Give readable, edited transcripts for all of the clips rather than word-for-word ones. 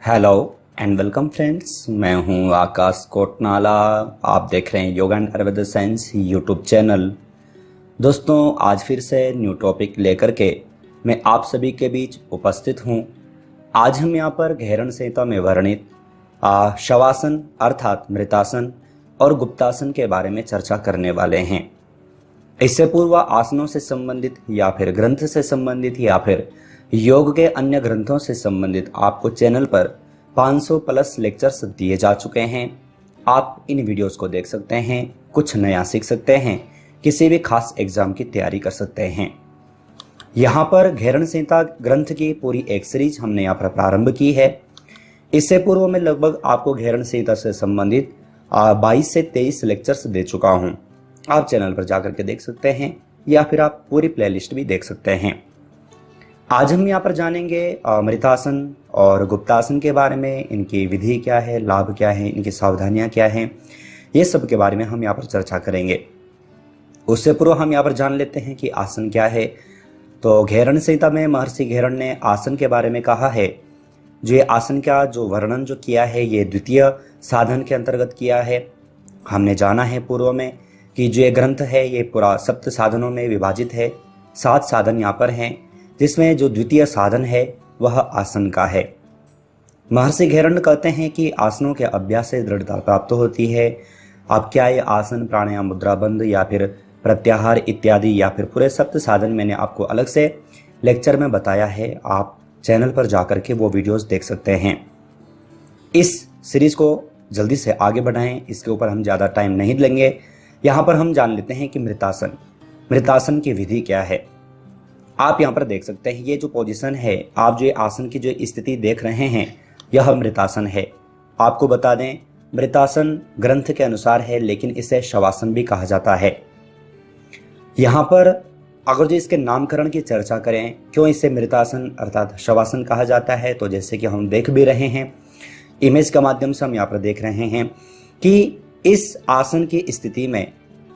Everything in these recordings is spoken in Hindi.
हेलो एंड वेलकम फ्रेंड्स, मैं हूं आकाश कोटनाला। आप देख रहे हैं yoga and Ayurveda science YouTube channel. दोस्तों, आज फिर से न्यू टॉपिक लेकर के मैं आप सभी के बीच उपस्थित हूं। आज हम यहां पर घेरण संहिता में वर्णित शवासन अर्थात मृतासन और गुप्तासन के बारे में चर्चा करने वाले हैं। इससे पूर्व आसनों से संबंधित या फिर ग्रंथ से संबंधित या फिर योग के अन्य ग्रंथों से संबंधित आपको चैनल पर 500 प्लस लेक्चर्स दिए जा चुके हैं। आप इन वीडियोस को देख सकते हैं, कुछ नया सीख सकते हैं, किसी भी खास एग्जाम की तैयारी कर सकते हैं। यहाँ पर घेरण संहिता ग्रंथ की पूरी एक सीरीज हमने यहाँ पर प्रारंभ की है। इससे पूर्व में लगभग आपको घेरण संहिता से संबंधित 22 से 23 लेक्चर्स दे चुका हूँ। आप चैनल पर जाकर के देख सकते हैं या फिर आप पूरी प्लेलिस्ट भी देख सकते हैं। आज हम यहाँ पर जानेंगे मृतासन और गुप्तासन के बारे में, इनकी विधि क्या है, लाभ क्या है, इनकी सावधानियाँ क्या हैं, ये सब के बारे में हम यहाँ पर चर्चा करेंगे। उससे पूर्व हम यहाँ पर जान लेते हैं कि आसन क्या है। तो घेरण संहिता में महर्षि घेरण ने आसन के बारे में कहा है। जो ये आसन का जो वर्णन जो किया है, ये द्वितीय साधन के अंतर्गत किया है। हमने जाना है पूर्व में कि जो ये ग्रंथ है ये पूरा सप्त साधनों में विभाजित है। 7 साधन यहाँ पर हैं, जिसमें जो द्वितीय साधन है वह आसन का है। महर्षि घेरण कहते हैं कि आसनों के अभ्यास से दृढ़ता प्राप्त होती है। अब क्या ये आसन, प्राणायाम, मुद्रा बंध या फिर प्रत्याहार इत्यादि या फिर पूरे सप्त साधन मैंने आपको अलग से लेक्चर में बताया है। आप चैनल पर जाकर के वो वीडियोस देख सकते हैं। इस सीरीज को जल्दी से आगे बढ़ाएं, इसके ऊपर हम ज़्यादा टाइम नहीं लेंगे। यहाँ पर हम जान लेते हैं कि मृतासन की विधि क्या है। आप यहाँ पर देख सकते हैं, ये जो पोजीशन है, आप जो आसन की जो स्थिति देख रहे हैं, यह मृतासन है। आपको बता दें, मृतासन ग्रंथ के अनुसार है, लेकिन इसे शवासन भी कहा जाता है। यहाँ पर अगर जो इसके नामकरण की चर्चा करें, क्यों इसे मृतासन अर्थात शवासन कहा जाता है, तो जैसे कि हम देख भी रहे हैं, इमेज के माध्यम से हम यहाँ पर देख रहे हैं कि इस आसन की स्थिति में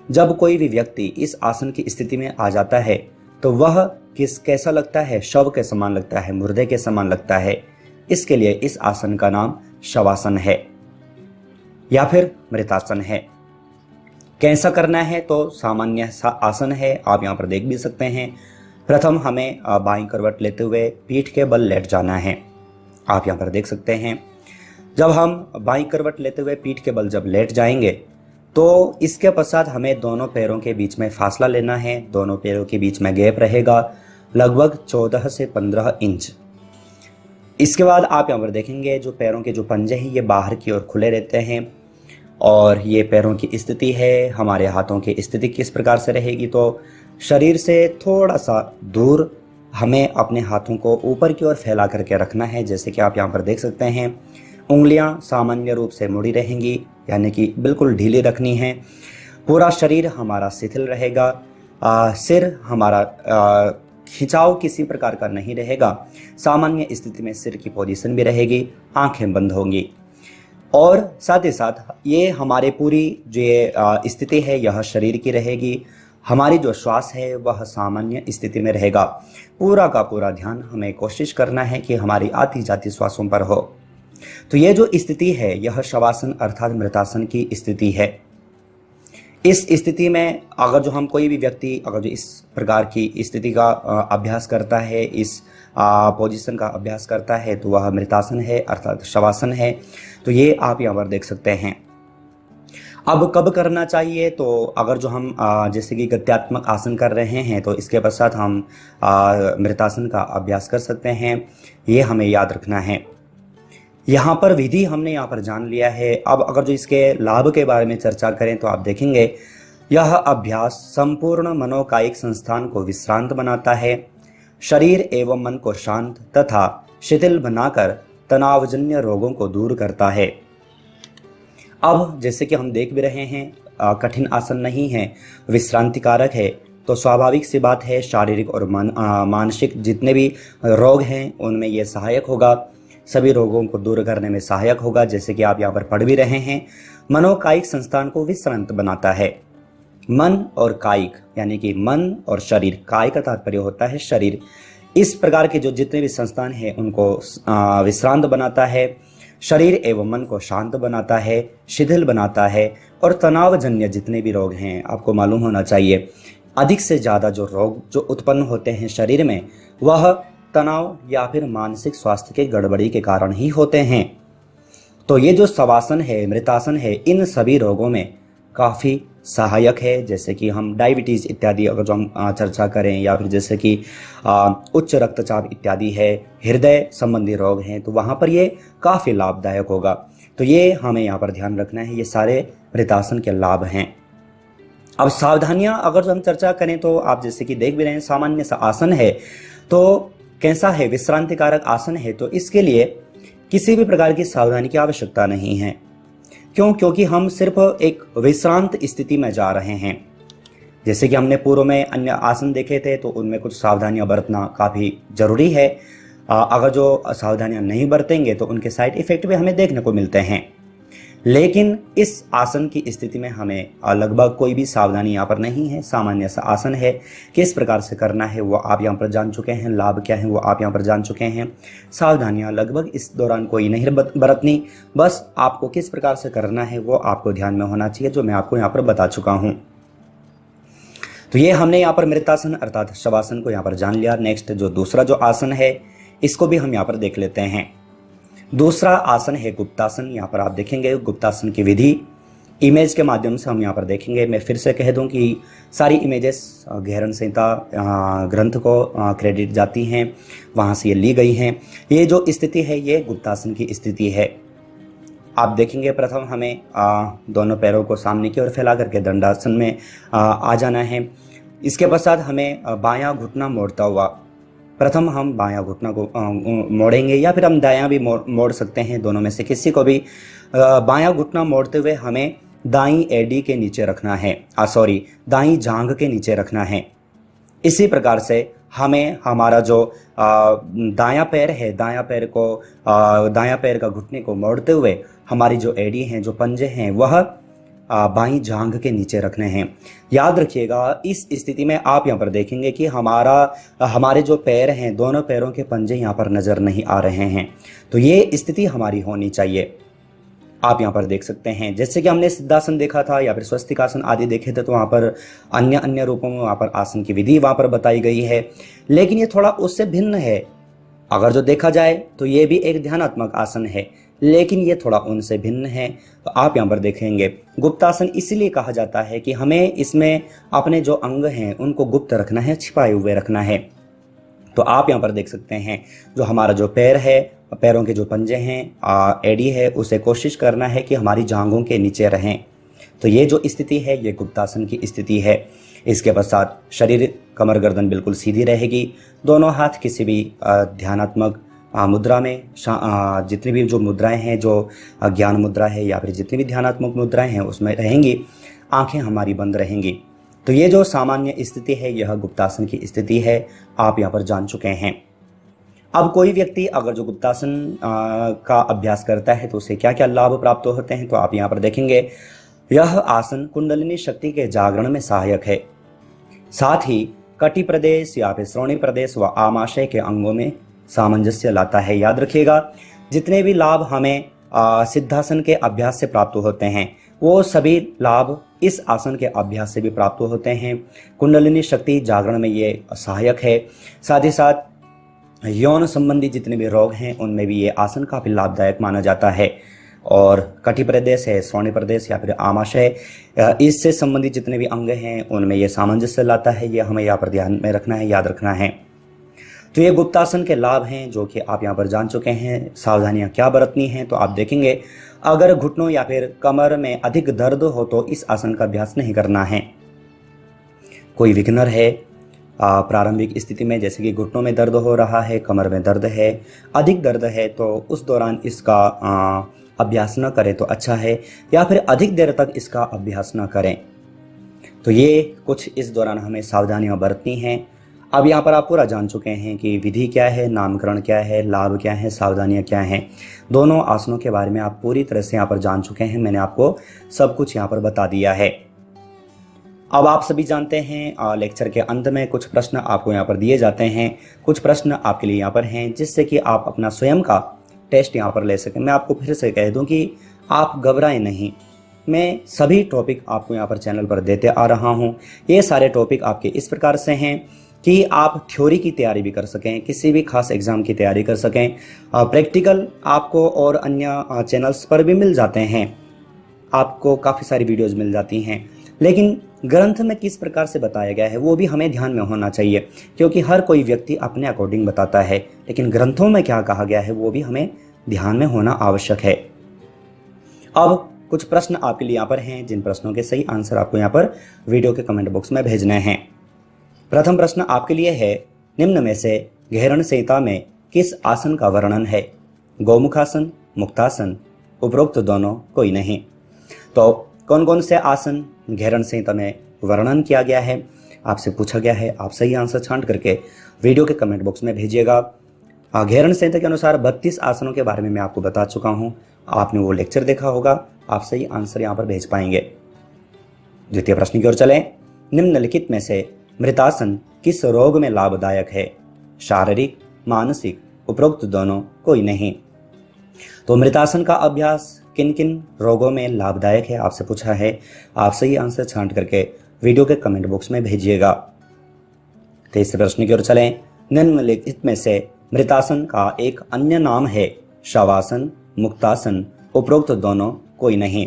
जब कोई भी व्यक्ति इस आसन की स्थिति में आ जाता है तो वह कैसा लगता है, शव के समान लगता है, मुर्दे के समान लगता है। इसके लिए इस आसन का नाम शवासन है या फिर मृतासन है। कैसा करना है, तो सामान्य आसन है, आप यहाँ पर देख भी सकते हैं। प्रथम हमें बाईं करवट लेते हुए पीठ के बल लेट जाना है। आप यहाँ पर देख सकते हैं, जब हम बाईं करवट लेते हुए पीठ के बल जब लेट जाएंगे तो इसके पश्चात हमें दोनों पैरों के बीच में फासला लेना है। दोनों पैरों के बीच में गैप रहेगा लगभग 14 से 15 इंच। इसके बाद आप यहाँ पर देखेंगे, जो पैरों के जो पंजे हैं ये बाहर की ओर खुले रहते हैं। और ये पैरों की स्थिति है। हमारे हाथों की स्थिति किस प्रकार से रहेगी, तो शरीर से थोड़ा सा दूर हमें अपने हाथों को ऊपर की ओर फैला करके रखना है। जैसे कि आप यहाँ पर देख सकते हैं, उंगलियां सामान्य रूप से मुड़ी रहेंगी, यानी कि बिल्कुल ढीली रखनी है। पूरा शरीर हमारा शिथिल रहेगा। सिर हमारा खिंचाव किसी प्रकार का नहीं रहेगा। सामान्य स्थिति में सिर की पोजीशन भी रहेगी, आंखें बंद होंगी। और साथ ही साथ ये हमारे पूरी जो स्थिति है यह शरीर की रहेगी। हमारी जो श्वास है वह सामान्य स्थिति में रहेगा। पूरा का पूरा ध्यान हमें कोशिश करना है कि हमारी आती जाती श्वासों पर हो। तो ये जो स्थिति है यह शवासन अर्थात मृतासन की स्थिति है। इस स्थिति में अगर जो हम कोई भी व्यक्ति अगर जो इस प्रकार की स्थिति का अभ्यास करता है, इस पोजीशन का अभ्यास करता है, तो वह मृतासन है अर्थात शवासन है। तो ये आप यहाँ पर देख सकते हैं। अब कब करना चाहिए, तो अगर जो हम जैसे कि गत्यात्मक आसन कर रहे हैं तो इसके पश्चात हम मृतासन का अभ्यास कर सकते हैं। ये हमें याद रखना है। यहाँ पर विधि हमने यहाँ पर जान लिया है। अब अगर जो इसके लाभ के बारे में चर्चा करें तो आप देखेंगे, यह अभ्यास संपूर्ण मनोकायिक संस्थान को विश्रांत बनाता है, शरीर एवं मन को शांत तथा शिथिल बनाकर तनावजन्य रोगों को दूर करता है। अब जैसे कि हम देख भी रहे हैं, कठिन आसन नहीं है, विश्रांतिकारक है। तो स्वाभाविक सी बात है, शारीरिक और मानसिक जितने भी रोग हैं उनमें यह सहायक होगा, सभी रोगों को दूर करने में सहायक होगा। जैसे कि आप यहाँ पर पढ़ भी रहे हैं, मनोकायिक संस्थान को विश्रांत बनाता है। मन और कायिक यानी कि मन और शरीर, काय का तात्पर्य होता है शरीर, इस प्रकार के जो जितने भी संस्थान हैं उनको विश्रांत बनाता है, शरीर एवं मन को शांत बनाता है, शिथिल बनाता है, और तनावजन्य जितने भी रोग हैं, आपको मालूम होना चाहिए अधिक से ज़्यादा जो रोग जो उत्पन्न होते हैं शरीर में, वह तनाव या फिर मानसिक स्वास्थ्य के गड़बड़ी के कारण ही होते हैं। तो ये जो शवासन है, मृतासन है, इन सभी रोगों में काफ़ी सहायक है। जैसे कि हम डायबिटीज़ इत्यादि अगर जो हम चर्चा करें, या फिर जैसे कि उच्च रक्तचाप इत्यादि है, हृदय संबंधी रोग हैं, तो वहाँ पर ये काफ़ी लाभदायक होगा। तो ये हमें यहाँ पर ध्यान रखना है, ये सारे मृतासन के लाभ हैं। अब सावधानियां अगर हम चर्चा करें तो आप जैसे कि देख भी रहे हैं, सामान्य सा आसन है तो कैसा है, विश्रांतिकारक आसन है, तो इसके लिए किसी भी प्रकार की सावधानी की आवश्यकता नहीं है। क्यों? क्योंकि हम सिर्फ एक विश्रांत स्थिति में जा रहे हैं। जैसे कि हमने पूर्व में अन्य आसन देखे थे तो उनमें कुछ सावधानियां बरतना काफ़ी जरूरी है। अगर जो सावधानियां नहीं बरतेंगे तो उनके साइड इफेक्ट भी हमें देखने को मिलते हैं। लेकिन इस आसन की स्थिति में हमें लगभग कोई भी सावधानी यहाँ पर नहीं है, सामान्य सा आसन है। किस प्रकार से करना है वो आप यहाँ पर जान चुके हैं, लाभ क्या है वो आप यहाँ पर जान चुके हैं। सावधानियाँ लगभग इस दौरान कोई नहीं बरतनी, बस आपको किस प्रकार से करना है वो आपको ध्यान में होना चाहिए, जो मैं आपको यहाँ पर बता चुका हूँ। तो ये हमने यहाँ पर मृतासन अर्थात शवासन को यहाँ पर जान लिया। नेक्स्ट जो दूसरा जो आसन है इसको भी हम यहाँ पर देख लेते हैं। दूसरा आसन है गुप्तासन। यहाँ पर आप देखेंगे गुप्तासन की विधि इमेज के माध्यम से हम यहाँ पर देखेंगे। मैं फिर से कह दूं कि सारी इमेजेस गहरन संहिता ग्रंथ को क्रेडिट जाती हैं, वहाँ से ये ली गई हैं। ये जो स्थिति है ये गुप्तासन की स्थिति है। आप देखेंगे प्रथम हमें दोनों पैरों को सामने की ओर फैला करके दंडासन में आ जाना है। इसके पश्चात हमें बायां घुटना मोड़ता हुआ, प्रथम हम बायां घुटना को मोड़ेंगे, या फिर हम दायां भी मोड़ सकते हैं, दोनों में से किसी को भी। बायां घुटना मोड़ते हुए हमें दाईं एडी के नीचे रखना है, दाईं जांघ के नीचे रखना है। इसी प्रकार से हमें हमारा जो दायां पैर है, दायां पैर का घुटने को मोड़ते हुए हमारी जो एडी हैं, जो पंजे हैं, वह बाईं जांघ के नीचे रखने हैं। याद रखिएगा इस स्थिति में आप यहाँ पर देखेंगे कि हमारे जो पैर हैं, दोनों पैरों के पंजे यहाँ पर नजर नहीं आ रहे हैं। तो ये स्थिति हमारी होनी चाहिए। आप यहाँ पर देख सकते हैं, जैसे कि हमने सिद्धासन देखा था या फिर स्वस्तिकासन आदि देखे थे, तो वहाँ पर अन्य रूपों में वहाँ पर आसन की विधि वहाँ पर बताई गई है। लेकिन ये थोड़ा उससे भिन्न है। अगर जो देखा जाए तो ये भी एक ध्यानात्मक आसन है, लेकिन ये थोड़ा उनसे भिन्न है। तो आप यहाँ पर देखेंगे गुप्तासन इसलिए कहा जाता है कि हमें इसमें अपने जो अंग हैं उनको गुप्त रखना है, छिपाए हुए रखना है। तो आप यहाँ पर देख सकते हैं जो हमारा जो पैर है, पैरों के जो पंजे हैं, एडी है, उसे कोशिश करना है कि हमारी जांघों के नीचे रहें। तो ये जो स्थिति है ये गुप्तासन की स्थिति है। इसके पश्चात शरीर, कमर, गर्दन बिल्कुल सीधी रहेगी। दोनों हाथ किसी भी ध्यानात्मक मुद्रा में, जितनी भी जो मुद्राएं हैं, जो ज्ञान मुद्रा है या फिर जितनी भी ध्यानात्मक मुद्राएं हैं उसमें रहेंगी। आंखें हमारी बंद रहेंगी। तो ये जो सामान्य स्थिति है यह गुप्तासन की स्थिति है, आप यहाँ पर जान चुके हैं। अब कोई व्यक्ति अगर जो गुप्तासन का अभ्यास करता है तो उसे क्या क्या लाभ प्राप्त होते हैं, तो आप यहाँ पर देखेंगे यह आसन कुंडलिनी शक्ति के जागरण में सहायक है। साथ ही कटी प्रदेश या फिर श्रोणी प्रदेश व आमाशय के अंगों में सामंजस्य लाता है। याद रखिएगा जितने भी लाभ हमें सिद्धासन के अभ्यास से प्राप्त होते हैं वो सभी लाभ इस आसन के अभ्यास से भी प्राप्त होते हैं। कुंडलिनी शक्ति जागरण में ये सहायक है। साथ ही साथ यौन संबंधी जितने भी रोग हैं उनमें भी ये आसन काफी लाभदायक माना जाता है। और कटी प्रदेश है, श्रोणी प्रदेश या फिर आमाशय, इससे संबंधित जितने भी अंग हैं उनमें ये सामंजस्य लाता है। ये हमें यहाँ पर ध्यान में रखना है, याद रखना है। तो ये गुप्तासन के लाभ हैं जो कि आप यहाँ पर जान चुके हैं। सावधानियां क्या बरतनी हैं तो आप देखेंगे अगर घुटनों या फिर कमर में अधिक दर्द हो तो इस आसन का अभ्यास नहीं करना है। कोई विघ्नर है प्रारंभिक स्थिति में, जैसे कि घुटनों में दर्द हो रहा है, कमर में दर्द है, अधिक दर्द है, तो उस दौरान इसका अभ्यास न करें तो अच्छा है, या फिर अधिक देर तक इसका अभ्यास न करें। तो ये कुछ इस दौरान हमें सावधानियां बरतनी हैं। अब यहाँ पर आप पूरा जान चुके हैं कि विधि क्या है, नामकरण क्या है, लाभ क्या है, सावधानियां क्या हैं। दोनों आसनों के बारे में आप पूरी तरह से यहाँ पर जान चुके हैं। मैंने आपको सब कुछ यहाँ पर बता दिया है। अब आप सभी जानते हैं लेक्चर के अंत में कुछ प्रश्न आपको यहाँ पर दिए जाते हैं। कुछ प्रश्न आपके लिए यहाँ पर हैं जिससे कि आप अपना स्वयं का टेस्ट यहाँ पर ले सकें। मैं आपको फिर से कह दूं कि आप घबराएं नहीं, मैं सभी टॉपिक आपको यहाँ पर चैनल पर देते आ रहा हूँ। ये सारे टॉपिक आपके इस प्रकार से हैं कि आप थ्योरी की तैयारी भी कर सकें, किसी भी खास एग्जाम की तैयारी कर सकें। प्रैक्टिकल आपको और अन्य चैनल्स पर भी मिल जाते हैं, आपको काफ़ी सारी वीडियोज़ मिल जाती हैं, लेकिन ग्रंथ में किस प्रकार से बताया गया है वो भी हमें ध्यान में होना चाहिए, क्योंकि हर कोई व्यक्ति अपने अकॉर्डिंग बताता है, लेकिन ग्रंथों में क्या कहा गया है वो भी हमें ध्यान में होना आवश्यक है। अब कुछ प्रश्न आपके लिए यहाँ पर हैं, जिन प्रश्नों के सही आंसर आपको यहाँ पर वीडियो के कमेंट बॉक्स में भेजने हैं। प्रथम प्रश्न आपके लिए है, निम्न में से घेरण संहिता में किस आसन का वर्णन है? गौमुखासन, मुक्तासन, उपरोक्त दोनों, कोई नहीं। तो कौन कौन से आसन घेरण संहिता में वर्णन किया गया है आपसे पूछा गया है। आप सही आंसर छांट करके वीडियो के कमेंट बॉक्स में भेजिएगा। घेरण संहिता के अनुसार 32 आसनों के बारे में मैं आपको बता चुका हूं, आपने वो लेक्चर देखा होगा, आप सही आंसर यहां पर भेज पाएंगे। द्वितीय प्रश्न की ओर चले। निम्नलिखित में से मृतासन किस रोग में लाभदायक है? शारीरिक, मानसिक, उपरोक्त दोनों, कोई नहीं। तो मृतासन का अभ्यास किन किन रोगों में लाभदायक है आपसे पूछा है। आप सही आंसर छांट करके वीडियो के कमेंट बॉक्स में भेजिएगा। तीसरे प्रश्न की ओर चलें। निम्नलिखित में से मृतासन का एक अन्य नाम है? शवासन, मुक्तासन, उपरोक्त दोनों, कोई नहीं।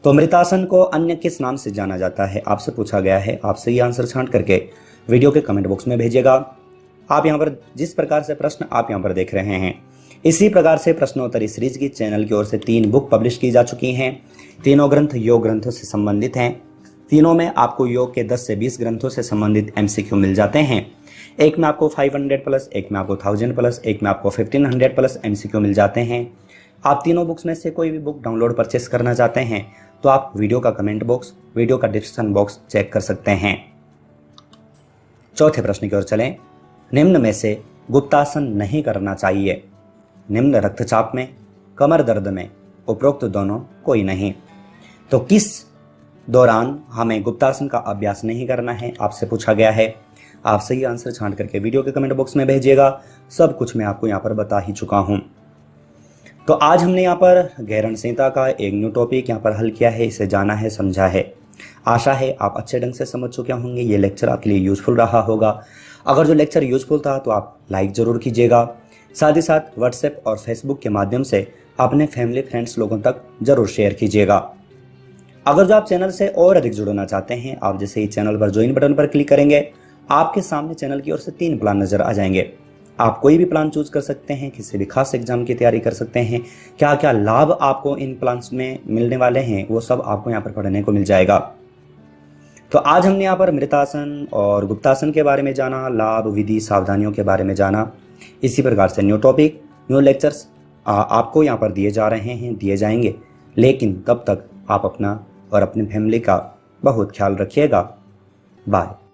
तो मृतासन को अन्य किस नाम से जाना जाता है आपसे पूछा गया है। आप सही आंसर छांट करके वीडियो के कमेंट बॉक्स में भेजिएगा। आप यहाँ पर जिस प्रकार से प्रश्न आप यहाँ पर देख रहे हैं, इसी प्रकार से प्रश्नोत्तरी सीरीज की चैनल की ओर से 3 बुक पब्लिश की जा चुकी हैं। तीनों ग्रंथ योग ग्रंथों से संबंधित हैं। तीनों में आपको योग के 10 से 20 ग्रंथों से संबंधित MCQ मिल जाते हैं। एक में आपको 500 प्लस, एक में आपको 1000 प्लस, एक में आपको 1500 प्लस MCQ मिल जाते हैं। आप तीनों बुक्स में से कोई भी बुक डाउनलोड परचेस करना चाहते हैं तो आप वीडियो का कमेंट बॉक्स, वीडियो का डिस्क्रिप्शन बॉक्स चेक कर सकते हैं। चौथे प्रश्न की ओर चलें। निम्न में से गुप्तासन नहीं करना चाहिए? निम्न रक्तचाप में, कमर दर्द में, उपरोक्त दोनों, कोई नहीं। तो किस दौरान हमें गुप्तासन का अभ्यास नहीं करना है आपसे पूछा गया है। आप सही आंसर छांट करके वीडियो के कमेंट बॉक्स में भेजिएगा। सब कुछ मैं आपको यहाँ पर बता ही चुका हूँ। तो आज हमने यहाँ पर घेरण संहिता का एक न्यू टॉपिक यहाँ पर हल किया है, इसे जाना है, समझा है। आशा है आप अच्छे ढंग से समझ चुके होंगे। ये लेक्चर आपके लिए यूजफुल रहा होगा। अगर जो लेक्चर यूजफुल था तो आप लाइक ज़रूर कीजिएगा। साथ ही साथ व्हाट्सएप और फेसबुक के माध्यम से अपने फैमिली फ्रेंड्स लोगों तक जरूर शेयर कीजिएगा। अगर जो आप चैनल से और अधिक जुड़ना चाहते हैं, आप जैसे ही चैनल पर ज्वाइन बटन पर क्लिक करेंगे, आपके सामने चैनल की ओर से 3 प्लान नजर आ जाएंगे। आप कोई भी प्लान चूज कर सकते हैं, किसी भी खास एग्जाम की तैयारी कर सकते हैं। क्या क्या लाभ आपको इन प्लान्स में मिलने वाले हैं वो सब आपको यहाँ पर पढ़ने को मिल जाएगा। तो आज हमने यहाँ पर मृतासन और गुप्तासन के बारे में जाना, लाभ, विधि, सावधानियों के बारे में जाना। इसी प्रकार से न्यू टॉपिक, न्यू लेक्चर्स आपको यहाँ पर दिए जा रहे हैं, दिए जाएंगे। लेकिन तब तक आप अपना और अपनी फैमिली का बहुत ख्याल रखिएगा। बाय।